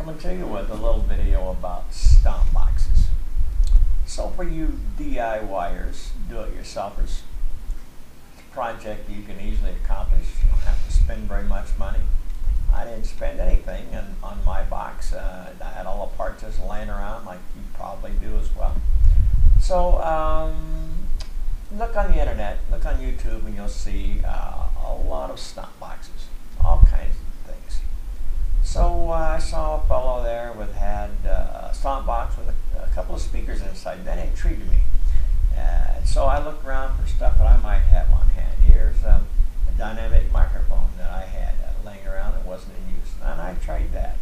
coming to you with a little video about stomp boxes. So for you DIYers, do-it-yourselfers, project you can easily accomplish. You don't have to spend very much money. I didn't spend anything on my box. I had all the parts just laying around like you probably do as well. So look on the internet, look on YouTube, and you'll see a lot of stomp boxes, all kinds of things. So I saw a fellow there had a stomp box with a couple of speakers inside. That intrigued me. So I looked around for stuff that I might have on hand. Here's a dynamic microphone that I had laying around that wasn't in use, and I tried that.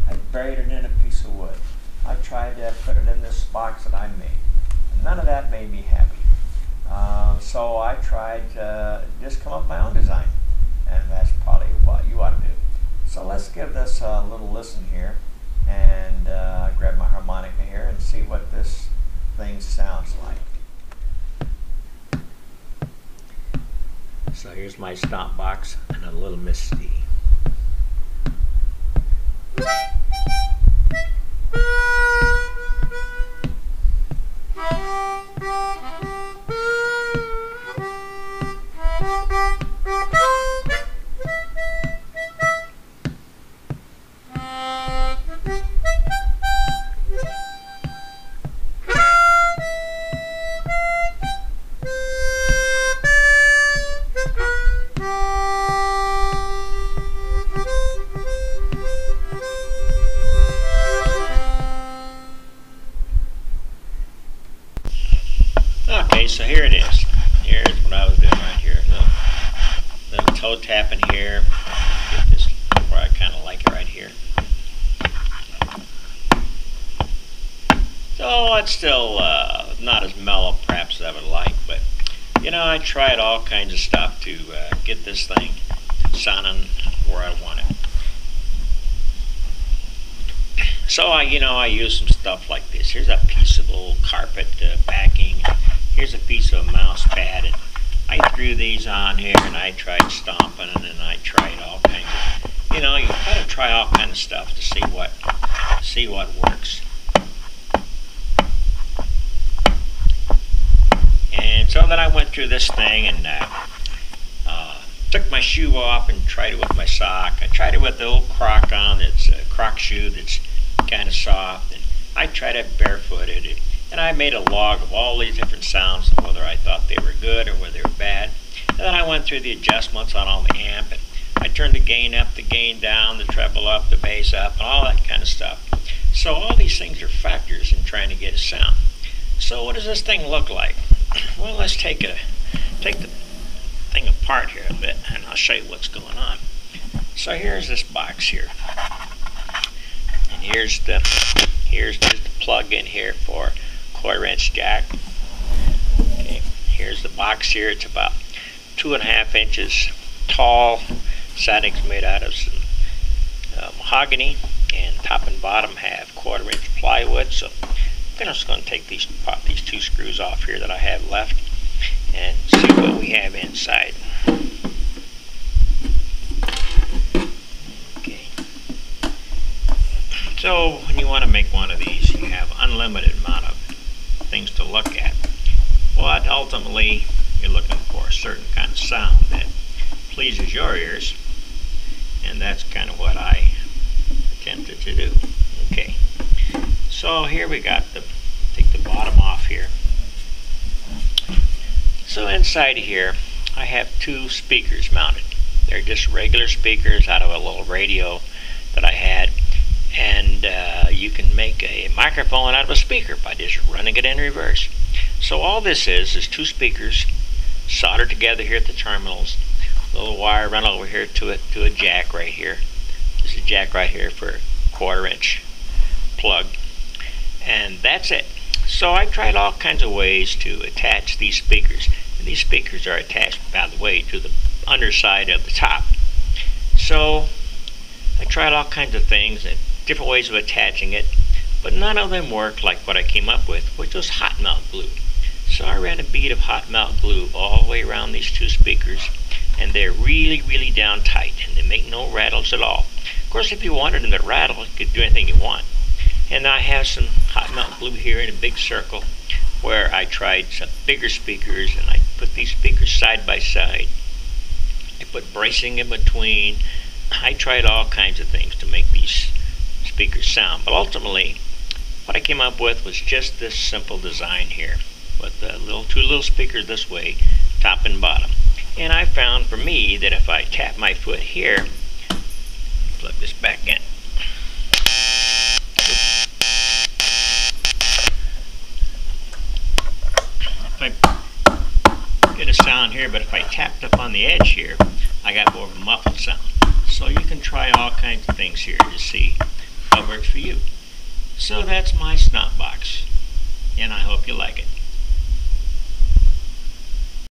I buried it in a piece of wood. I tried to put it in this box that I made. None of that made me happy. So I tried to just come up with my own design, and that's probably what you ought to do. So let's give this a little listen here, and grab my harmonica here and see what this thing sounds like. So here's my stomp box and a little misty. Okay, so here it is. Here's what I was doing right here. Little toe tapping here. Get this where I kind of like it right here. So it's still not as mellow perhaps as I would like, but you know, I tried all kinds of stuff to get this thing sounding where I want it. So I use some stuff like this. Here's a piece of old carpet backing. Here's a piece of a mouse pad, and I threw these on here, and I tried stomping, and then I tried all kinds of, you gotta try all kinds of stuff to see what works. And so then I went through this thing and took my shoe off and tried it with my sock. I tried it with the old Croc on. It's a Croc shoe that's kind of soft, and I tried it barefooted. And I made a log of all these different sounds, whether I thought they were good or whether they were bad. And then I went through the adjustments on all the amp, and I turned the gain up, the gain down, the treble up, the bass up, and all that kind of stuff. So all these things are factors in trying to get a sound. So what does this thing look like? Well, let's take the thing apart here a bit, and I'll show you what's going on. So here's this box here, and here's just the plug in here for 1/4" jack. Okay, here's the box here. It's about 2.5 inches tall. Siding's made out of some mahogany, and top and bottom have 1/4" plywood. So I'm just going to pop these two screws off here that I have left and see what we have inside. Okay. So when you want to make one of these, you have unlimited amount of things to look at. But ultimately, you're looking for a certain kind of sound that pleases your ears, and that's kind of what I attempted to do. Okay, so here we got take the bottom off here. So inside here, I have two speakers mounted. They're just regular speakers out of a little radio that I had. And you can make a microphone out of a speaker by just running it in reverse. So all this is two speakers soldered together here at the terminals. A little wire run over here to a jack right here. There's a jack right here for a 1/4" plug. And that's it. So I tried all kinds of ways to attach these speakers. And these speakers are attached, by the way, to the underside of the top. So I tried all kinds of things and different ways of attaching it, but none of them worked like what I came up with, which was hot melt glue. So I ran a bead of hot melt glue all the way around these two speakers, and they're really, really down tight, and they make no rattles at all. Of course, if you wanted them to rattle, you could do anything you want. And I have some hot melt glue here in a big circle where I tried some bigger speakers, and I put these speakers side by side. I put bracing in between. I tried all kinds of things to make these speakers sound, but ultimately what I came up with was just this simple design here with the two little speakers this way, top and bottom. And I found for me that if I tap my foot here, plug this back in, if I get a sound here, but if I tapped up on the edge here, I got more of a muffled sound. So you can try all kinds of things here to see what works for you. So that's my Stomp Box, and I hope you like it.